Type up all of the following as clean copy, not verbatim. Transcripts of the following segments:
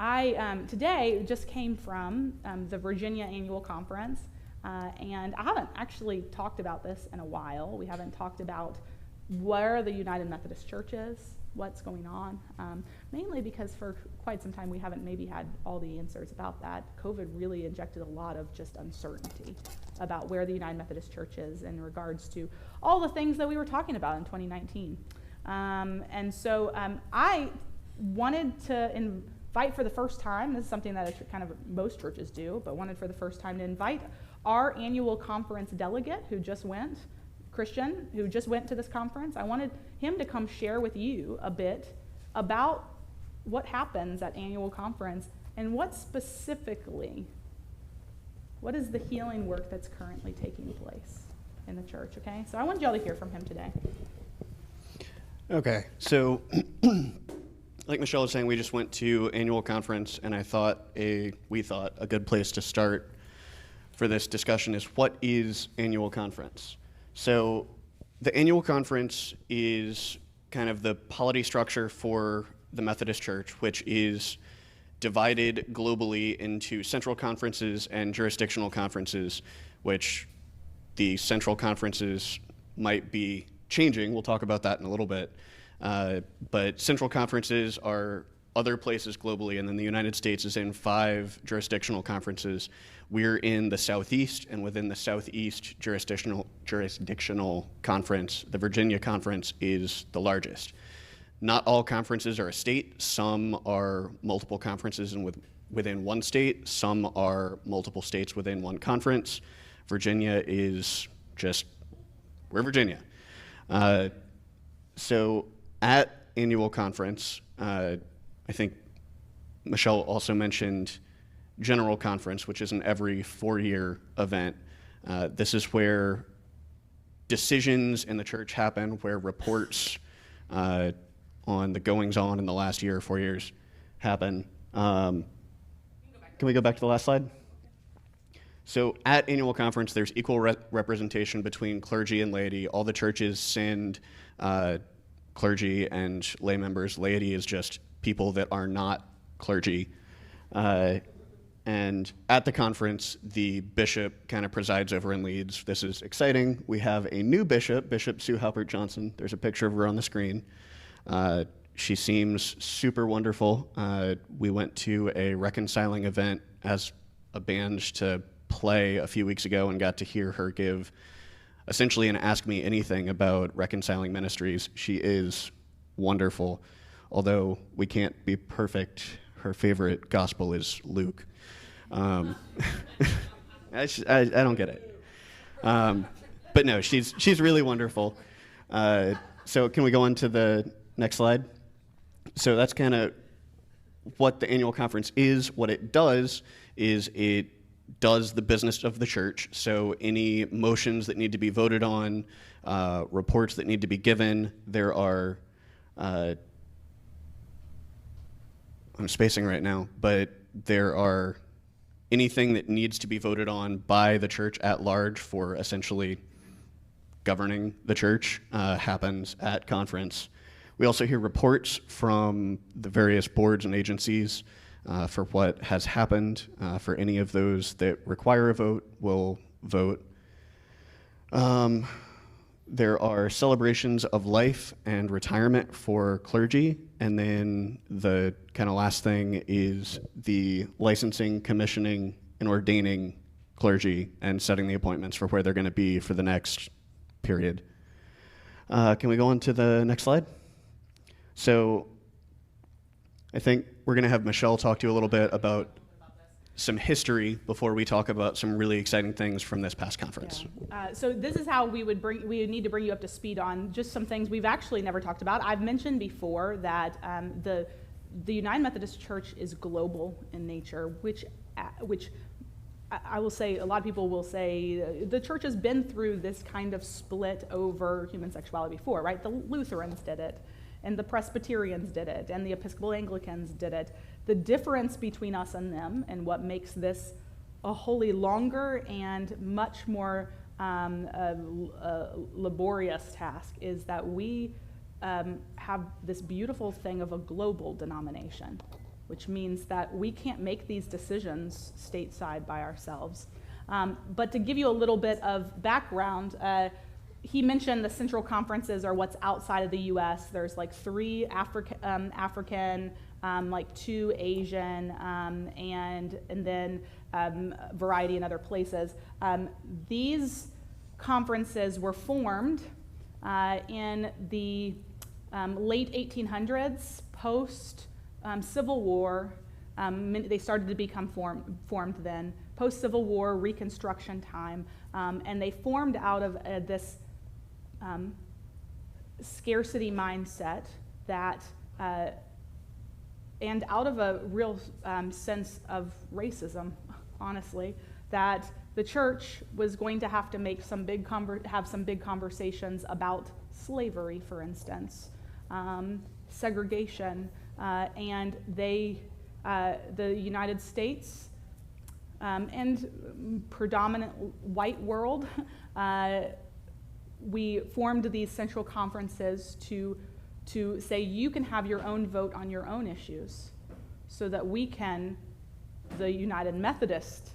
I today just came from the Virginia Annual Conference, and I haven't actually talked about this in a while. We haven't talked about where the United Methodist Church is, what's going on, mainly because for quite some time we haven't maybe had all the answers about that. COVID really injected a lot of just uncertainty about where the United Methodist Church is in regards to all the things that we were talking about in 2019. And so I wanted to invite for the first time, this is something that kind of most churches do, but wanted for the first time to invite our annual conference delegate who just went, Christian, who just went to this conference. I wanted him to come share with you a bit about what happens at annual conference and what specifically, what is the healing work that's currently taking place in the church, okay? So I want y'all to hear from him today. Okay, so like Michelle was saying, we just went to annual conference, and we thought a good place to start for this discussion is, what is annual conference? So the annual conference is kind of the polity structure for the Methodist Church, which is divided globally into central conferences and jurisdictional conferences, which the central conferences might be changing. We'll talk about that in a little bit. But central conferences are other places globally, and then the United States is in 5 jurisdictional conferences. We're in the Southeast, and within the Southeast jurisdictional conference, the Virginia Conference is the largest. Not all conferences are a state. Some are multiple conferences within one state. Some are multiple states within one conference. Virginia is just, we're Virginia. So at annual conference, I think Michelle also mentioned General Conference, which is an every 4-year event. This is where decisions in the church happen, where reports on the goings-on in the last year or 4 years happen. Can we go back to the last slide? So at annual conference, there's equal representation between clergy and laity. All the churches send clergy and lay members. Laity is just people that are not clergy. And at the conference, the bishop kind of presides over and leads. This is exciting. We have a new bishop, Bishop Sue Halpert Johnson. There's a picture of her on the screen. She seems super wonderful. We went to a reconciling event as a band to play a few weeks ago and got to hear her give essentially an Ask Me Anything about reconciling ministries. She is wonderful. Although we can't be perfect, her favorite gospel is Luke. I don't get it. But no, she's really wonderful. So can we go on to the next slide? So that's kind of what the annual conference is. What it does is it does the business of the church. So any motions that need to be voted on, reports that need to be given, there are, I'm spacing right now, but there are anything that needs to be voted on by the church at large for essentially governing the church happens at conference. We also hear reports from the various boards and agencies for what has happened. For any of those that require a vote, we'll vote. There are celebrations of life and retirement for clergy, and then the kind of last thing is the licensing, commissioning, and ordaining clergy and setting the appointments for where they're going to be for the next period. Can we go on to the next slide? So I think we're going to have Michelle talk to you a little bit about some history before we talk about some really exciting things from this past conference. Yeah. So this is how we would need to bring you up to speed on just some things we've actually never talked about. I've mentioned before that the United Methodist Church is global in nature, which I will say, a lot of people will say the church has been through this kind of split over human sexuality before, right? The Lutherans did it, and the Presbyterians did it, and the Episcopal Anglicans did it. The difference between us and them, and what makes this a wholly longer and much more laborious task, is that we have this beautiful thing of a global denomination, which means that we can't make these decisions stateside by ourselves. But to give you a little bit of background, he mentioned the central conferences are what's outside of the U.S. There's like 3 African, like 2 Asian, and then variety in other places. These conferences were formed in the late 1800s, post Civil War. They started to become formed then, post-Civil War, Reconstruction time, and they formed out of this scarcity mindset that, and out of a real sense of racism, honestly, that the church was going to have to make have some big conversations about slavery, for instance, segregation, and the United States and predominant white world, we formed these central conferences to say you can have your own vote on your own issues, so that we can, the United Methodist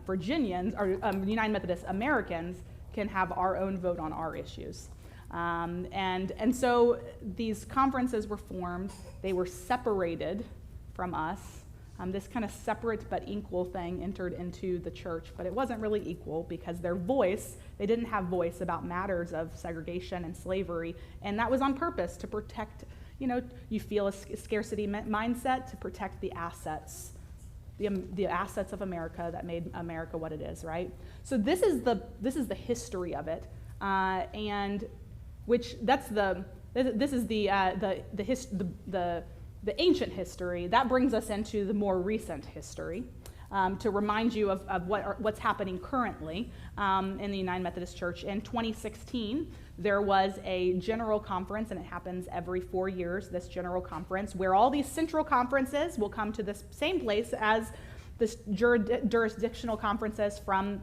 Virginians, or United Methodist Americans, can have our own vote on our issues. And so these conferences were formed. They were separated from us. This kind of separate but equal thing entered into the church, but it wasn't really equal because they didn't have voice about matters of segregation and slavery, and that was on purpose to protect, you feel a scarcity mindset, to protect the assets, the assets of America that made America what it is, right? So this is the history of it, and which this is the ancient history. That brings us into the more recent history, to remind you of what's happening currently in the United Methodist Church. In 2016, there was a general conference, and it happens every 4 years, this general conference, where all these central conferences will come to this same place as this jurisdictional conferences from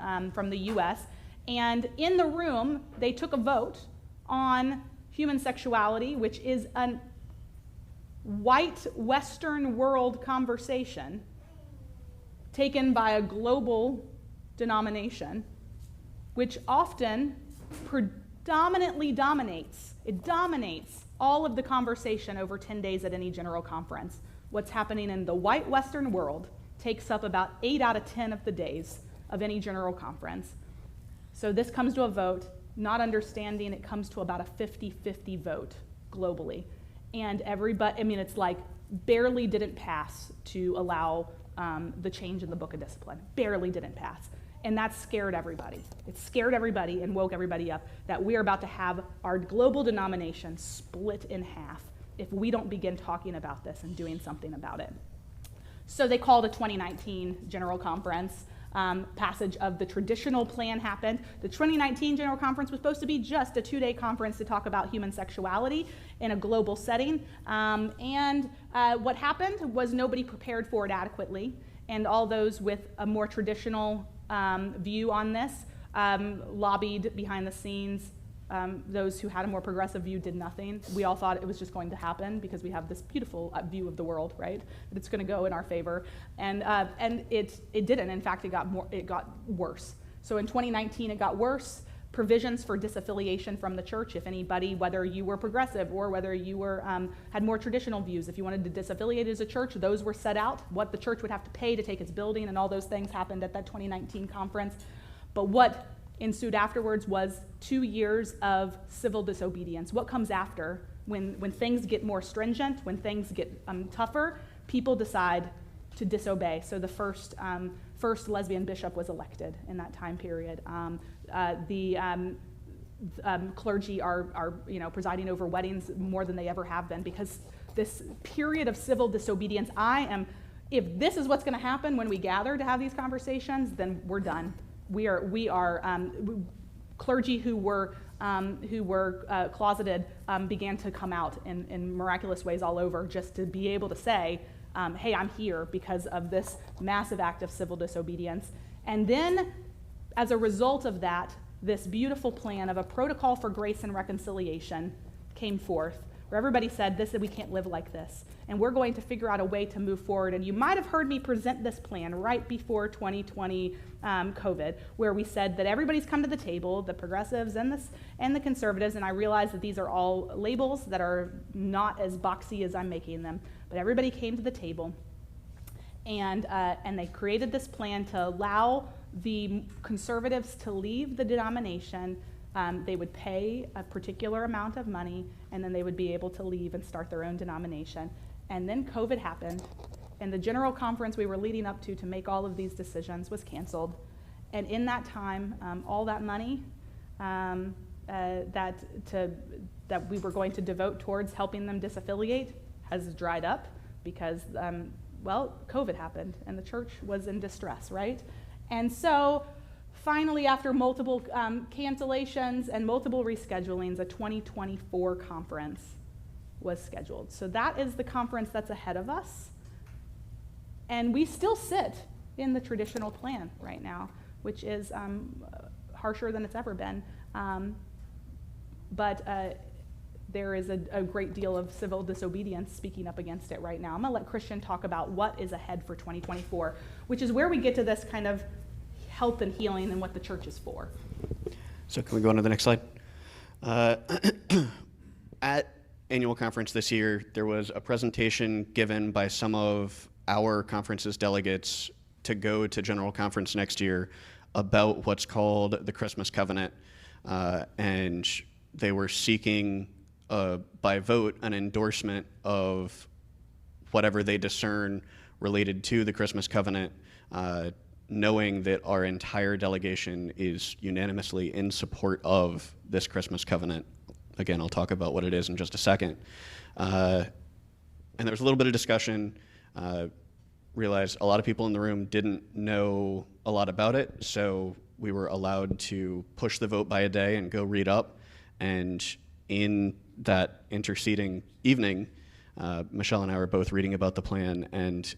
the U.S. And in the room, they took a vote on human sexuality, which is an white Western world conversation taken by a global denomination, which often predominantly dominates all of the conversation over 10 days at any general conference. What's happening in the white Western world takes up about 8 out of 10 of the days of any general conference. So this comes to a vote, not understanding it comes to about a 50-50 vote globally. And it's like barely didn't pass to allow the change in the book of discipline. Barely didn't pass. And that scared everybody. It scared everybody and woke everybody up that we're about to have our global denomination split in half if we don't begin talking about this and doing something about it. So they called a 2019 General Conference. Passage of the traditional plan happened. The 2019 General Conference was supposed to be just a 2-day conference to talk about human sexuality in a global setting. And what happened was nobody prepared for it adequately. And all those with a more traditional view on this lobbied behind the scenes. Those who had a more progressive view did nothing. We all thought it was just going to happen because we have this beautiful view of the world, right? That it's going to go in our favor, and it didn't. In fact, it got worse. So in 2019, it got worse. Provisions for disaffiliation from the church. If anybody, whether you were progressive or whether you were had more traditional views, if you wanted to disaffiliate as a church, those were set out. What the church would have to pay to take its building, and all those things happened at that 2019 conference. But what ensued afterwards was 2 years of civil disobedience. What comes after when things get more stringent, when things get tougher, people decide to disobey. So the first lesbian bishop was elected in that time period. The clergy are presiding over weddings more than they ever have been, because this period of civil disobedience, if this is what's going to happen when we gather to have these conversations, then we're done. We are clergy who were closeted began to come out in miraculous ways all over, just to be able to say, hey, I'm here because of this massive act of civil disobedience. And then, as a result of that, this beautiful plan of a protocol for grace and reconciliation came forth, where everybody said, we can't live like this, and we're going to figure out a way to move forward. And you might have heard me present this plan right before 2020 COVID, where we said that everybody's come to the table, the progressives and the conservatives, and I realize that these are all labels that are not as boxy as I'm making them, but everybody came to the table, and they created this plan to allow the conservatives to leave the denomination. They would pay a particular amount of money, and then they would be able to leave and start their own denomination. And then COVID happened, and the general conference we were leading up to make all of these decisions was canceled. And in that time, all that money that we were going to devote towards helping them disaffiliate has dried up because, COVID happened, and the church was in distress, right? And so finally, after multiple cancellations and multiple reschedulings, a 2024 conference was scheduled. So that is the conference that's ahead of us. And we still sit in the traditional plan right now, which is harsher than it's ever been. But there is a great deal of civil disobedience speaking up against it right now. I'm going to let Christian talk about what is ahead for 2024, which is where we get to this kind of health and healing and what the church is for. So can we go on to the next slide? At annual conference this year, there was a presentation given by some of our conference's delegates to go to general conference next year about what's called the Christmas Covenant. And they were seeking, by vote, an endorsement of whatever they discern related to the Christmas Covenant, knowing that our entire delegation is unanimously in support of this Christmas covenant. Again, I'll talk about what it is in just a second. And there was a little bit of discussion. Realized a lot of people in the room didn't know a lot about it, so we were allowed to push the vote by a day and go read up. And in that interceding evening, Michelle and I were both reading about the plan, and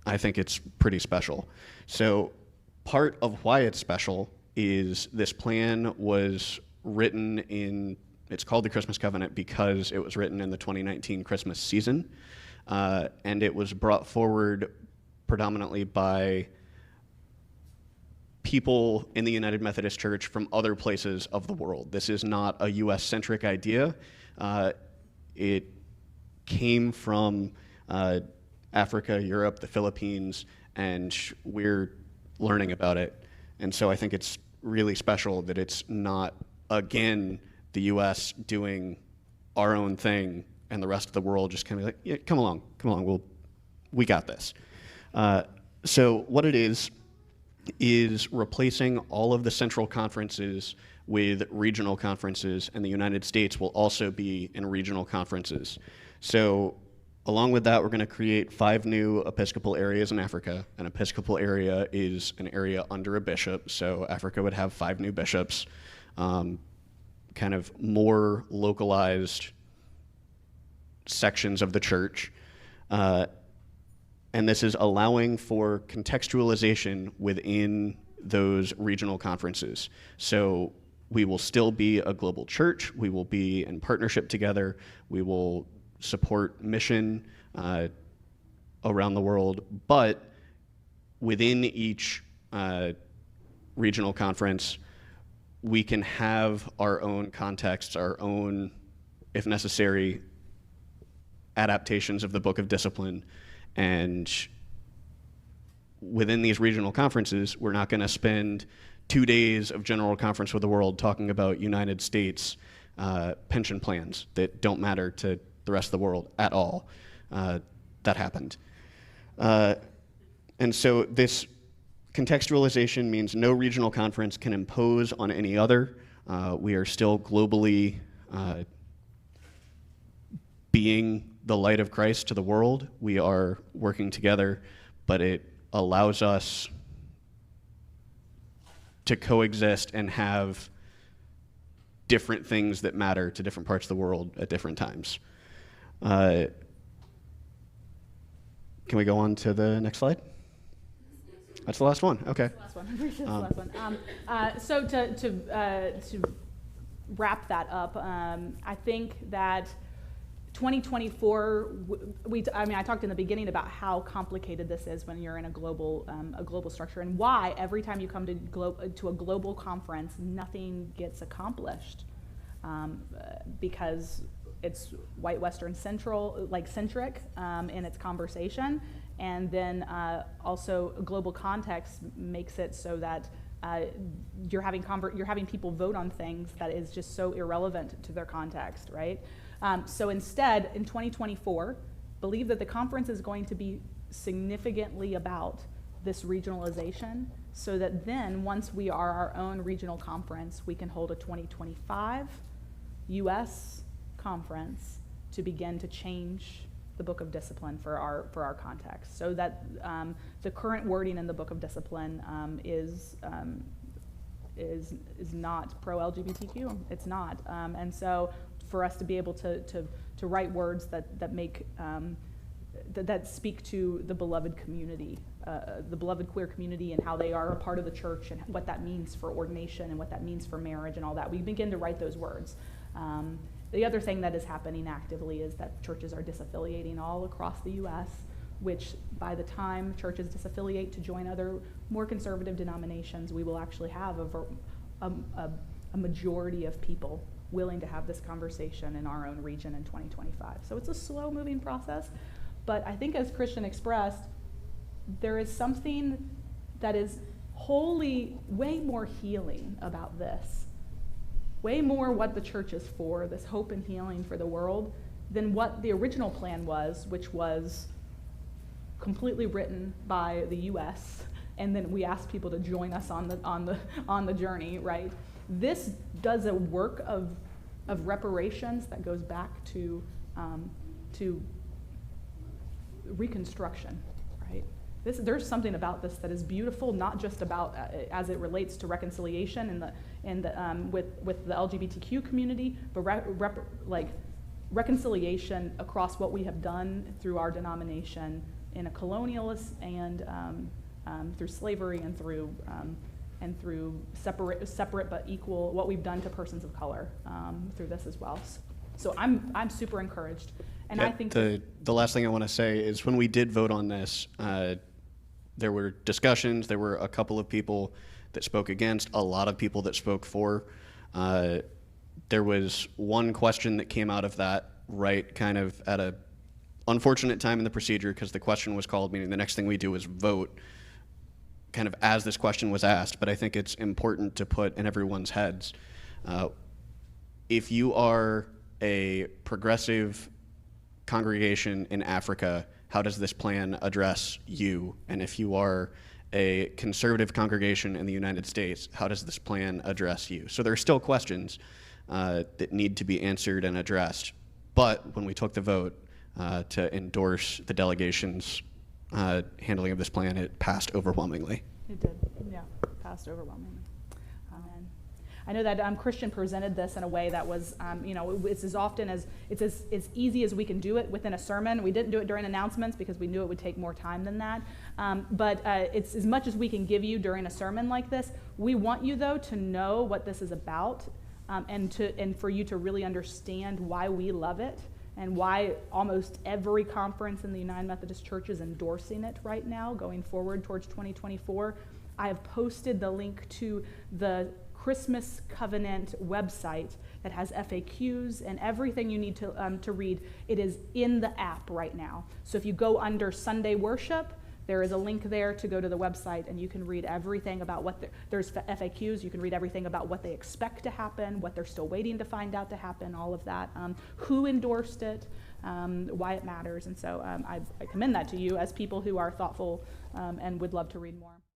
I think it's pretty special. So part of why it's special is this plan was written it's called the Christmas Covenant because it was written in the 2019 Christmas season, and it was brought forward predominantly by people in the United Methodist Church from other places of the world. This is not a US-centric idea. It came from Africa, Europe, the Philippines, and we're learning about it. And so I think it's really special that it's not, again, the US doing our own thing and the rest of the world just kind of like, yeah, come along, we got this. So what it is replacing all of the central conferences with regional conferences, and the United States will also be in regional conferences. So along with that, we're going to create 5 new Episcopal areas in Africa. An Episcopal area is an area under a bishop, so Africa would have 5 new bishops, kind of more localized sections of the church. And this is allowing for contextualization within those regional conferences. So we will still be a global church. We will be in partnership together. We will support mission around the world, but within each regional conference, we can have our own contexts, our own, if necessary, adaptations of the Book of Discipline. And within these regional conferences, we're not going to spend 2 days of general conference with the world talking about United States pension plans that don't matter to the rest of the world at all. That happened. And so this contextualization means no regional conference can impose on any other. We are still globally being the light of Christ to the world. We are working together, but it allows us to coexist and have different things that matter to different parts of the world at different times. Can we go on to the next slide? That's the last one. Okay. That's the last one. I'm pretty sure that's the last one. So to wrap that up, I think that 2024, I talked in the beginning about how complicated this is when you're in a global structure, and why every time you come to a global conference, nothing gets accomplished, because it's white Western centric in its conversation, and then also global context makes it so that you're having people vote on things that is just so irrelevant to their context, right? So instead, in 2024, believe that the conference is going to be significantly about this regionalization, so that then once we are our own regional conference, we can hold a 2025 U.S. conference to begin to change the Book of Discipline for our context, so that the current wording in the Book of Discipline is not pro-LGBTQ. It's not, and so for us to be able to write words that make that speak to the beloved community, the beloved queer community, and how they are a part of the church, and what that means for ordination, and what that means for marriage, and all that. We begin to write those words. The other thing that is happening actively is that churches are disaffiliating all across the U.S., which by the time churches disaffiliate to join other more conservative denominations, we will actually have a majority of people willing to have this conversation in our own region in 2025. So it's a slow-moving process, but I think, as Christian expressed, there is something that is wholly way more healing about this, way more what the church is for, this hope and healing for the world, than what the original plan was, which was completely written by the U.S., and then we asked people to join us on the journey, right? This does a work of reparations that goes back to Reconstruction, right? There's something about this that is beautiful, not just about as it relates to reconciliation with the LGBTQ community, but reconciliation across what we have done through our denomination in a colonialist and through slavery and through separate but equal, what we've done to persons of color through this as well. So I'm super encouraged, and yeah, I think the last thing I want to say is, when we did vote on this, there were discussions. There were a couple of people that spoke against, a lot of people that spoke for. There was one question that came out of that, right, kind of at a unfortunate time in the procedure, because the question was called, meaning the next thing we do is vote, kind of as this question was asked. But I think it's important to put in everyone's heads, if you are a progressive congregation in Africa, how does this plan address you? And if you are a conservative congregation in the United States, how does this plan address you? So there are still questions that need to be answered and addressed. But when we took the vote to endorse the delegation's handling of this plan, it passed overwhelmingly. it did, yeah, passed overwhelmingly. I know that Christian presented this in a way that was, it's as easy as we can do it within a sermon. We didn't do it during announcements because we knew it would take more time than that. But it's as much as we can give you during a sermon like this. We want you, though, to know what this is about, and for you to really understand why we love it, and why almost every conference in the United Methodist Church is endorsing it right now, going forward towards 2024. I have posted the link to the Christmas Covenant website that has FAQs and everything you need to read. It is in the app right now. So if you go under Sunday Worship, there is a link there to go to the website, and you can read everything about there's FAQs. You can read everything about what they expect to happen, what they're still waiting to find out to happen, all of that, who endorsed it, why it matters. And so I commend that to you as people who are thoughtful and would love to read more.